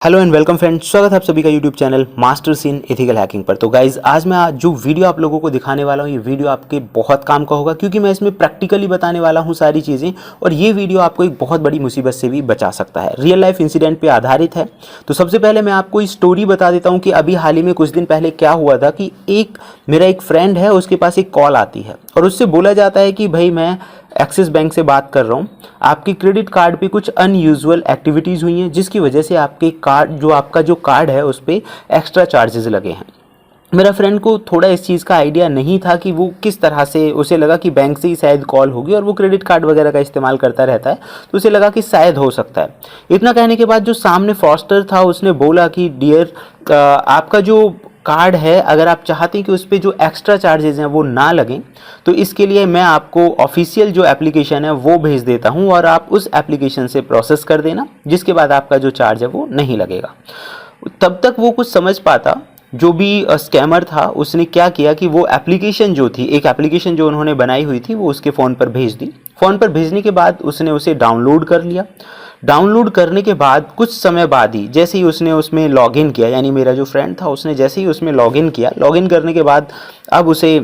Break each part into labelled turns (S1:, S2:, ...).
S1: Hello and welcome friends, स्वागत है आप सभी का YouTube channel masters in ethical hacking पर। तो गाइज आज मैं जो वीडियो आप लोगों को दिखाने वाला हूँ, ये वीडियो आपके बहुत काम का होगा क्योंकि मैं इसमें प्रैक्टिकली बताने वाला हूँ सारी चीज़ें। और ये वीडियो आपको एक बहुत बड़ी मुसीबत से भी बचा सकता है, रियल लाइफ इंसिडेंट पे आधारित है। तो सबसे पहले मैं आपको इस स्टोरी बता देता हूँ कि अभी हाल ही में कुछ दिन पहले क्या हुआ था कि मेरा एक फ्रेंड है, उसके पास एक कॉल आती है और उससे बोला जाता है कि भाई मैं एक्सिस बैंक से बात कर रहा हूँ, आपके क्रेडिट कार्ड पे कुछ अनयूजुअल एक्टिविटीज़ हुई हैं जिसकी वजह से आपका जो कार्ड है उस पर एक्स्ट्रा चार्जेस लगे हैं। मेरा फ्रेंड को थोड़ा इस चीज़ का आइडिया नहीं था कि वो किस तरह से, उसे लगा कि बैंक से ही शायद कॉल होगी और वो क्रेडिट कार्ड वगैरह का इस्तेमाल करता रहता है, तो उसे लगा कि शायद हो सकता है। इतना कहने के बाद जो सामने फॉस्टर था उसने बोला कि डियर, आपका जो कार्ड है, अगर आप चाहते हैं कि उस पर जो एक्स्ट्रा चार्जेस हैं वो ना लगें, तो इसके लिए मैं आपको ऑफिशियल जो एप्लीकेशन है वो भेज देता हूं और आप उस एप्लीकेशन से प्रोसेस कर देना, जिसके बाद आपका जो चार्ज है वो नहीं लगेगा। तब तक वो कुछ समझ पाता। जो भी स्कैमर था उसने क्या किया कि वो एप्लीकेशन जो थी, एक एप्लीकेशन जो उन्होंने बनाई हुई थी, वो उसके फ़ोन पर भेज दी। फ़ोन पर भेजने के बाद उसने उसे डाउनलोड कर लिया। डाउनलोड करने के बाद कुछ समय बाद ही जैसे ही उसने उसमें लॉगिन किया, यानी मेरा जो फ्रेंड था उसने जैसे ही उसमें लॉगिन किया, लॉगिन करने के बाद अब उसे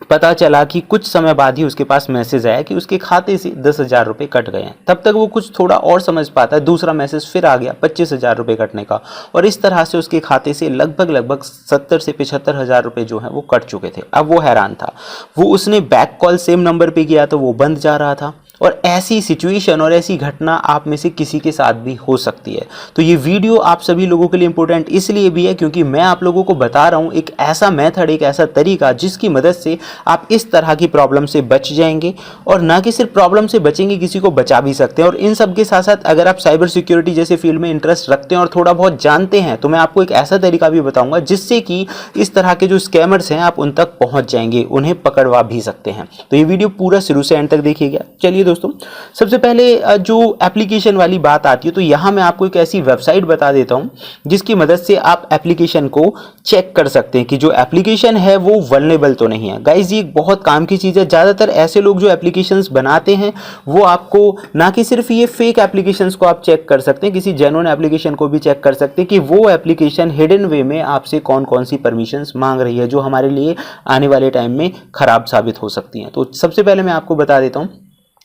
S1: पता चला कि कुछ समय बाद ही उसके पास मैसेज आया कि उसके खाते से 10,000 रुपये कट गए हैं। तब तक वो कुछ थोड़ा और समझ पाता है, दूसरा मैसेज फिर आ गया 25,000 रुपये कटने का, और इस तरह से उसके खाते से लगभग 70 से 75,000 रुपये जो है वो कट चुके थे। अब वो हैरान था। वो उसने बैक कॉल सेम नंबर पे किया तो वो बंद जा रहा था। और ऐसी सिचुएशन और ऐसी घटना आप में से किसी के साथ भी हो सकती है। तो ये वीडियो आप सभी लोगों के लिए इंपॉर्टेंट इसलिए भी है क्योंकि मैं आप लोगों को बता रहा हूँ एक ऐसा मेथड, एक ऐसा तरीका जिसकी मदद से आप इस तरह की प्रॉब्लम से बच जाएंगे। और ना कि सिर्फ प्रॉब्लम से बचेंगे, किसी को बचा भी सकते हैं। और इन सब के साथ साथ अगर आप साइबर सिक्योरिटी जैसे फील्ड में इंटरेस्ट रखते हैं और थोड़ा बहुत जानते हैं, तो मैं आपको एक ऐसा तरीका भी बताऊंगा जिससे कि इस तरह के जो स्कैमर्स हैं आप उन तक पहुंच जाएंगे, उन्हें पकड़वा भी सकते हैं। तो ये वीडियो पूरा शुरू से एंड तक देखिएगा। चलिए दोस्तों, सबसे पहले जो एप्लीकेशन वाली बात आती है, तो यहां मैं आपको एक ऐसी वेबसाइट बता देता हूं जिसकी मदद से आप एप्लीकेशन को चेक कर सकते हैं कि जो एप्लीकेशन है वो वल्नरेबल तो नहीं है। गाइस, ये बहुत काम की चीज़ है। ज़्यादातर ऐसे लोग जो एप्लीकेशंस बनाते हैं वो आपको ना कि सिर्फ ये फेक एप्लीकेशंस को आप चेक कर सकते हैं, किसी जेन्युइन एप्लीकेशन को भी चेक कर सकते हैं कि वो एप्लीकेशन हिडन वे में आपसे कौन कौन सी परमिशंस मांग रही है जो हमारे लिए आने वाले टाइम में खराब साबित हो सकती हैं। तो सबसे पहले मैं आपको बता देता हूँ,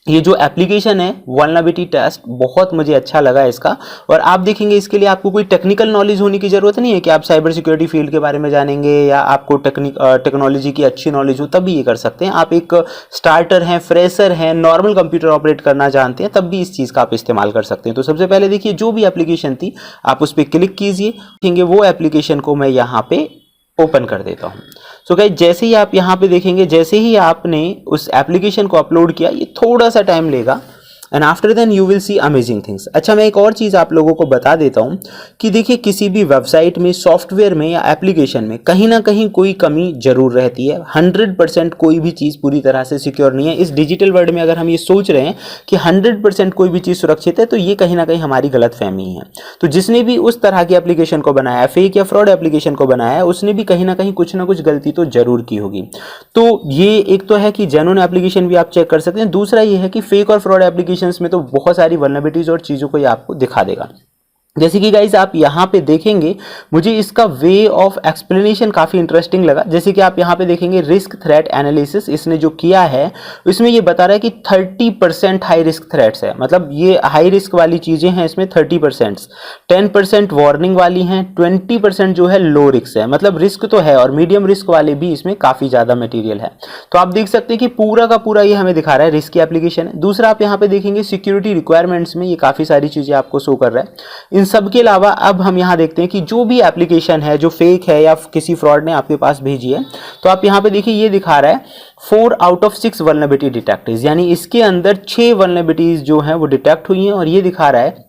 S1: ये जो एप्लीकेशन है वल्नरेबिलिटी टेस्ट, बहुत मुझे अच्छा लगा इसका। और आप देखेंगे इसके लिए आपको कोई टेक्निकल नॉलेज होने की ज़रूरत नहीं है कि आप साइबर सिक्योरिटी फील्ड के बारे में जानेंगे या आपको टेक्नोलॉजी की अच्छी नॉलेज हो, तब भी ये कर सकते हैं। आप एक स्टार्टर हैं, फ्रेशर हैं, नॉर्मल कंप्यूटर ऑपरेट करना जानते हैं, तब भी इस चीज़ का आप इस्तेमाल कर सकते हैं। तो सबसे पहले देखिए, जो भी एप्लीकेशन थी आप उस पर क्लिक कीजिए, देखेंगे वो एप्लीकेशन को मैं यहाँ पे ओपन कर देता हूँ। सो गाइस, जैसे ही आप यहाँ पे देखेंगे, जैसे ही आपने उस एप्लीकेशन को अपलोड किया, ये थोड़ा सा टाइम लेगा and after then you will see amazing things. अच्छा, मैं एक और चीज़ आप लोगों को बता देता हूँ कि देखिए, किसी भी वेबसाइट में, सॉफ्टवेयर में या एप्लीकेशन में कहीं ना कहीं कोई कमी जरूर रहती है। 100% कोई भी चीज़ पूरी तरह से सिक्योर नहीं है। इस डिजिटल वर्ल्ड में अगर हम ये सोच रहे हैं कि 100% कोई भी चीज़ सुरक्षित है, तो ये कहीं ना कहीं हमारी गलतफहमी है। तो जिसने भी उस तरह की एप्लीकेशन को बनाया, फेक या फ्रॉड एप्लीकेशन को बनाया है, उसने भी कहीं ना कहीं कुछ ना कुछ गलती तो जरूर की होगी। तो ये एक तो है कि जेन्युइन एप्लीकेशन भी आप चेक कर सकते हैं, दूसरा ये है कि फेक और फ्रॉड एप्लीकेशन में तो बहुत सारी वल्नरेबिलिटीज और चीजों को ये आपको दिखा देगा। जैसे कि गाइस आप यहाँ पे देखेंगे, मुझे इसका वे ऑफ एक्सप्लेनेशन काफ़ी इंटरेस्टिंग लगा। जैसे कि आप यहाँ पे देखेंगे, रिस्क थ्रेट एनालिसिस इसने जो किया है, इसमें ये बता रहा है कि 30% हाई रिस्क थ्रेट्स है। मतलब ये हाई रिस्क वाली चीज़ें हैं इसमें 30%, 10% वार्निंग वाली हैं, 20% जो है लो रिस्क है। मतलब रिस्क तो है और मीडियम रिस्क वाले भी इसमें काफ़ी ज़्यादा मटीरियल है। तो आप देख सकते हैं कि पूरा का पूरा ये हमें दिखा रहा है रिस्क की एप्लीकेशन है। दूसरा आप यहाँ पे देखेंगे, सिक्योरिटी रिक्वायरमेंट्स में ये काफ़ी सारी चीज़ें आपको शो कर रहा है। सबके अलावा अब हम यहां देखते हैं कि जो भी एप्लीकेशन है जो फेक है या किसी फ्रॉड ने आपके पास भेजी है, तो आप यहां पे देखिए ये दिखा रहा है 4 आउट ऑफ 6 वल्नरेबिलिटी डिटेक्ट, यानी इसके अंदर 6 वल्नरेबिलिटीज जो हैं वो डिटेक्ट हुई हैं। और ये दिखा रहा है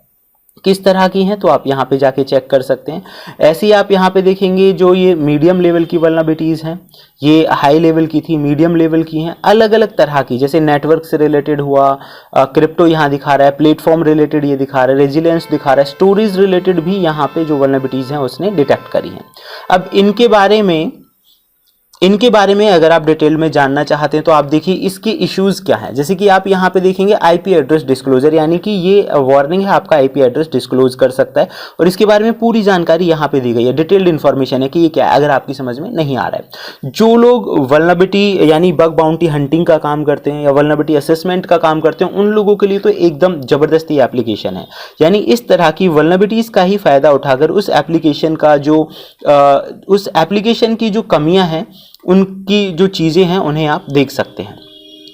S1: किस तरह की हैं, तो आप यहाँ पे जाके चेक कर सकते हैं। ऐसे ही आप यहाँ पे देखेंगे, जो ये मीडियम लेवल की वल्नरेबिलिटीज़ हैं, ये हाई लेवल की थी, मीडियम लेवल की हैं, अलग अलग तरह की। जैसे नेटवर्क से रिलेटेड हुआ, क्रिप्टो यहाँ दिखा रहा है, प्लेटफॉर्म रिलेटेड ये दिखा रहा है, रेजिलियंस दिखा रहा है, स्टोरेज रिलेटेड भी यहाँ पे जो वल्नरेबिलिटीज़ हैं उसने डिटेक्ट करी हैं। अब इनके बारे में इनके बारे में अगर आप डिटेल में जानना चाहते हैं तो आप देखिए इसके इश्यूज क्या हैं। जैसे कि आप यहाँ पे देखेंगे आईपी एड्रेस डिस्क्लोजर, यानी कि ये वार्निंग है, आपका आईपी एड्रेस डिस्क्लोज कर सकता है और इसके बारे में पूरी जानकारी यहाँ पे दी गई है, डिटेल्ड इन्फॉर्मेशन है कि ये क्या है, अगर आपकी समझ में नहीं आ रहा है। जो लोग वल्नरेबिलिटी यानी बग बाउंटी हंटिंग का काम करते हैं या वल्नरेबिलिटी असेसमेंट का काम करते हैं, उन लोगों के लिए तो एकदम जबरदस्ती एप्लीकेशन है। यानी इस तरह की वल्नरेबिलिटीज का ही फायदा उठाकर उस एप्लीकेशन का जो उस एप्लीकेशन की जो कमियां हैं, उनकी जो चीज़ें हैं उन्हें आप देख सकते हैं।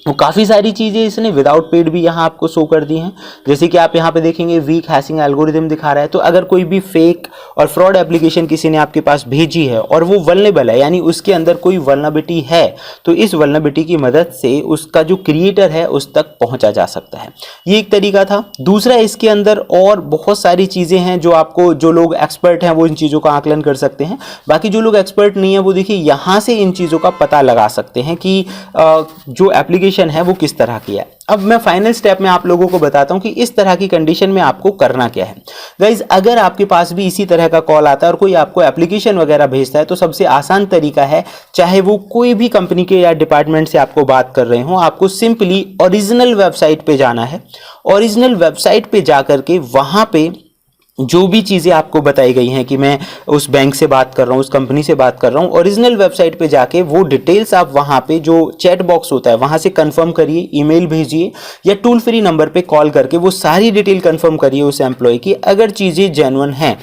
S1: वो काफ़ी सारी चीज़ें इसने विदाउट पेड भी यहाँ आपको शो कर दी हैं। जैसे कि आप यहाँ पे देखेंगे वीक हैशिंग एल्गोरिदम दिखा रहा है। तो अगर कोई भी फेक और फ्रॉड एप्लीकेशन किसी ने आपके पास भेजी है और वो वल्नरेबल है, यानी उसके अंदर कोई वल्नरेबिलिटी है, तो इस वल्नरेबिलिटी की मदद से उसका जो क्रिएटर है उस तक पहुँचा जा सकता है। ये एक तरीका था। दूसरा, इसके अंदर और बहुत सारी चीज़ें हैं जो आपको, जो लोग एक्सपर्ट हैं वो इन चीज़ों का आकलन कर सकते हैं। बाकी जो लोग एक्सपर्ट नहीं है वो देखिए यहाँ से इन चीज़ों का पता लगा सकते हैं कि जो एप्लीकेशन है वो किस तरह की है। अब मैं फाइनल स्टेप में आप लोगों को बताता हूं कि इस तरह की कंडीशन में आपको करना क्या है। गाइज, अगर आपके पास भी इसी तरह का कॉल आता है और कोई आपको एप्लीकेशन वगैरह भेजता है, तो सबसे आसान तरीका है, चाहे वो कोई भी कंपनी के या डिपार्टमेंट से आपको बात कर रहे हो, आपको सिंपली ओरिजिनल वेबसाइट पे जाना है। ओरिजिनल वेबसाइट पे जाकर के वहां पे जो भी चीज़ें आपको बताई गई हैं कि मैं उस बैंक से बात कर रहा हूँ, उस कंपनी से बात कर रहा हूँ, ओरिजिनल वेबसाइट पे जाके वो डिटेल्स आप वहाँ पे जो चैट बॉक्स होता है वहाँ से कंफर्म करिए, ईमेल भेजिए या टोल फ्री नंबर पे कॉल करके वो सारी डिटेल कंफर्म करिए उस एम्प्लॉय की। अगर चीज़ें जेन्युइन हैं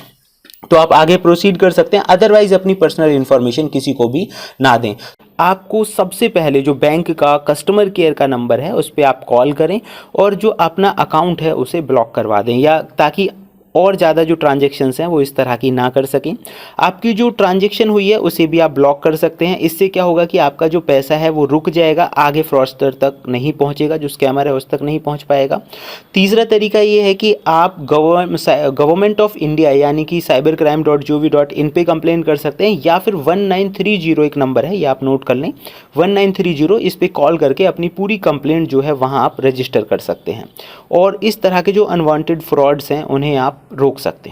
S1: तो आप आगे प्रोसीड कर सकते हैं, अदरवाइज अपनी पर्सनल इंफॉर्मेशन किसी को भी ना दें। आपको सबसे पहले जो बैंक का कस्टमर केयर का नंबर है उस पर आप कॉल करें और जो अपना अकाउंट है उसे ब्लॉक करवा दें, या ताकि और ज़्यादा जो ट्रांजैक्शंस हैं वो इस तरह की ना कर सकें। आपकी जो ट्रांजैक्शन हुई है उसे भी आप ब्लॉक कर सकते हैं। इससे क्या होगा कि आपका जो पैसा है वो रुक जाएगा, आगे फ्रॉडस्टर तक नहीं पहुंचेगा, जो स्कैमर है उस तक नहीं पहुंच पाएगा। तीसरा तरीका ये है कि आप गवर्नमेंट ऑफ इंडिया यानी कि cybercrime.gov.in पे कंप्लेन कर सकते हैं, या फिर 1930 एक नंबर है, ये आप नोट कर लें, 1930, इस पे कॉल करके अपनी पूरी कंप्लेंट जो है वहाँ आप रजिस्टर कर सकते हैं और इस तरह के जो अनवांटेड फ्रॉड्स हैं उन्हें आप रोक सकते हैं।